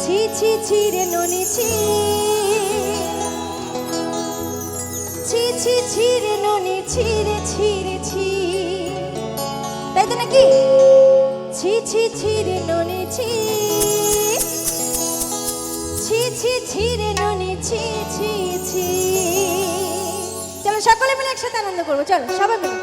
ছি ছি ছি রে ননি ছি, ছি ছি ছি রে ননি ছি রে ছি রে ছি, তাই তো নাকি? ছি ছি ছি রে ননি ছি, ছি ছি ছি রে ননি ছি ছি ছি। চলো সকলে মিলে একসাথে আনন্দ করবো, চলো সবাই মিলে।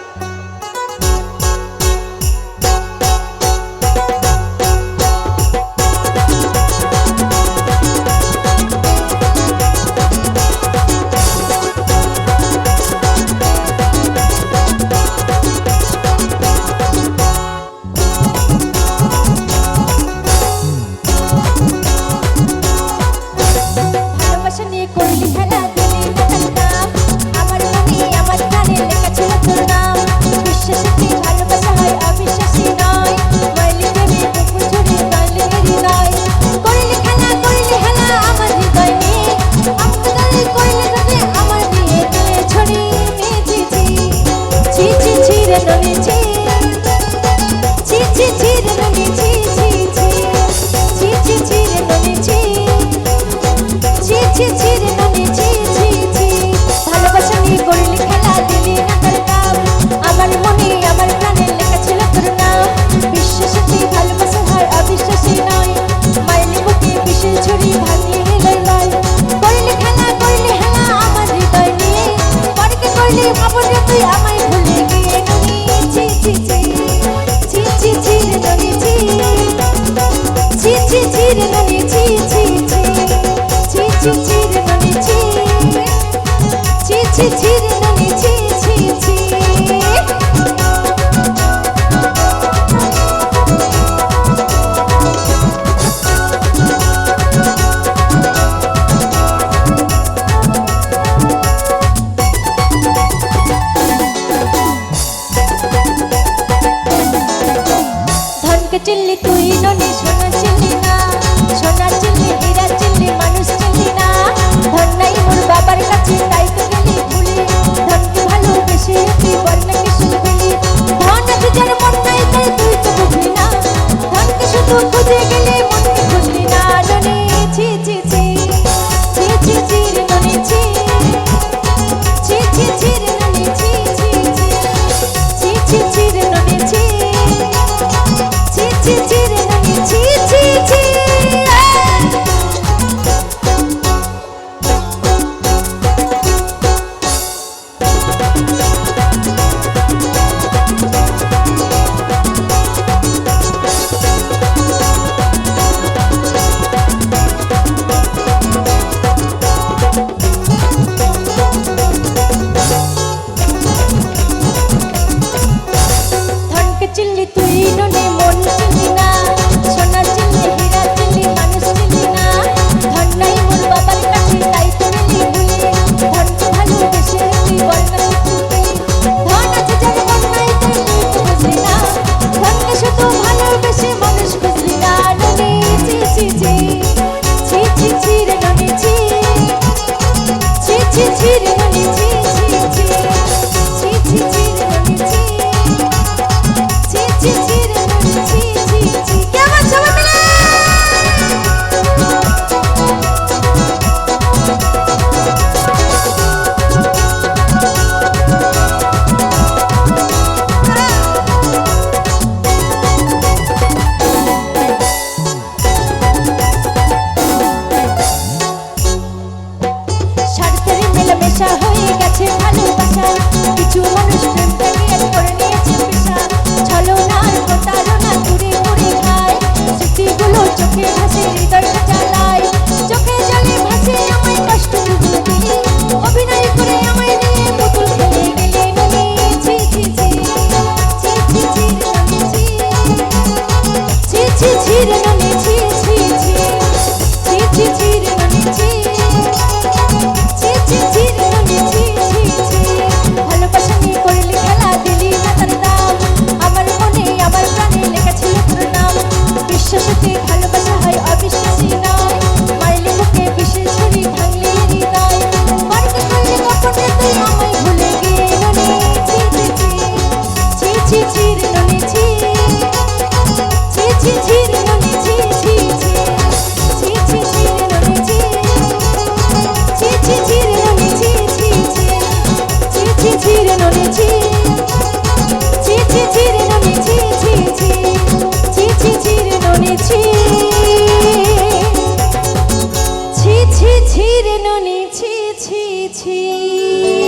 চিল্লি তুই ননি সোনা চিল্লি না, সোনা চিল্লি হীরা চিল্লি মানুষ চিল্লি না। ধন নাই মোর বাবার কাছে তাই তো গেলি ভুলি, ধনকে ভালোবেসে তুই বল না কি শুনবি। ধন আছে যার মন নাই তাই তুই তো বুঝলি না, ধনকে শুধু খুঁজে গেলে মনকে খুঁজলি না। ননি ছি ছি ছি, ছি ছি ছি রে ননি ছি, ছি ছি ছি রে ননি ছি ছি ছি, ছি ছি ছি রে ননি ছি, ছি ছি ছি রে ননি ছি ছি ছি। ধনকে চিল্লি তুই ননি মন চিল্লি না, সোনা চিল্লি হীরা চিল্লি মানুষ চিল্লি না। ধন নাই মোর বাবার কাছে তাই তো গেলি ভুলি, ধনকে ভালোবেসে তুই বল না শুনবি। ধন আছে যার মন নাই তাই তুই তো বুঝলি না, ধনকে শুধু ভালোবেসে মানুষ বুঝলি না। ননি ছি ছি ছি, ছি ছি ছি রে ননি ছি, ছি ছি ছি রে ননি ছি ছি ছি, ছি ছি ছি রে ননি ছি, ছি ছি ছি রে ননি ছি ছি ছি। কেমন সবাই মিলে? স্বার্থের মেলামেশা হয়ে গেছে ভালোবাসা, কিছু মানুষ প্রেমটাকে এক করে নিয়েছে পেশা। ছলনার প্রতারণা ঘুরে ঘুরে খায়, স্মৃতিগুলো চোখে ভাসে হৃদয়টা জ্বালায়। চোখে জলে ভাসে আমায় কষ্ট দিলি, অভিনয় করে আমায় নিয়ে পুতুল খেলে গেলে। ননি ছি ছি ছি, ছি ছি ছি রে ননি ছি, ছি ছি ছি রে ননি ছি ছি ছি, ছি ছি ছি রে ননি ছি, ছি ছি ছি রে ননি ছি ছি ছি। ভালোবাসা নিয়ে করলি খেলা দিলি না তার দাম, আমার মনে আমার প্রাণে লেখা ছিল তোর নাম। বিশ্বাসে ভালোবাসা হয় অবিশ্বাসী নয়, মারলে বুকে বিশেষ ছুরি ভাঙলি হৃদয়। মারতে করলি কখনো তুই আমায় ভুলে গিয়ে। ননি ছি ছি ছি, ছি ছি ছি রে ননি ছি, ছি ছি ছি রে ননি ছি রে ননি ছি ছি ছি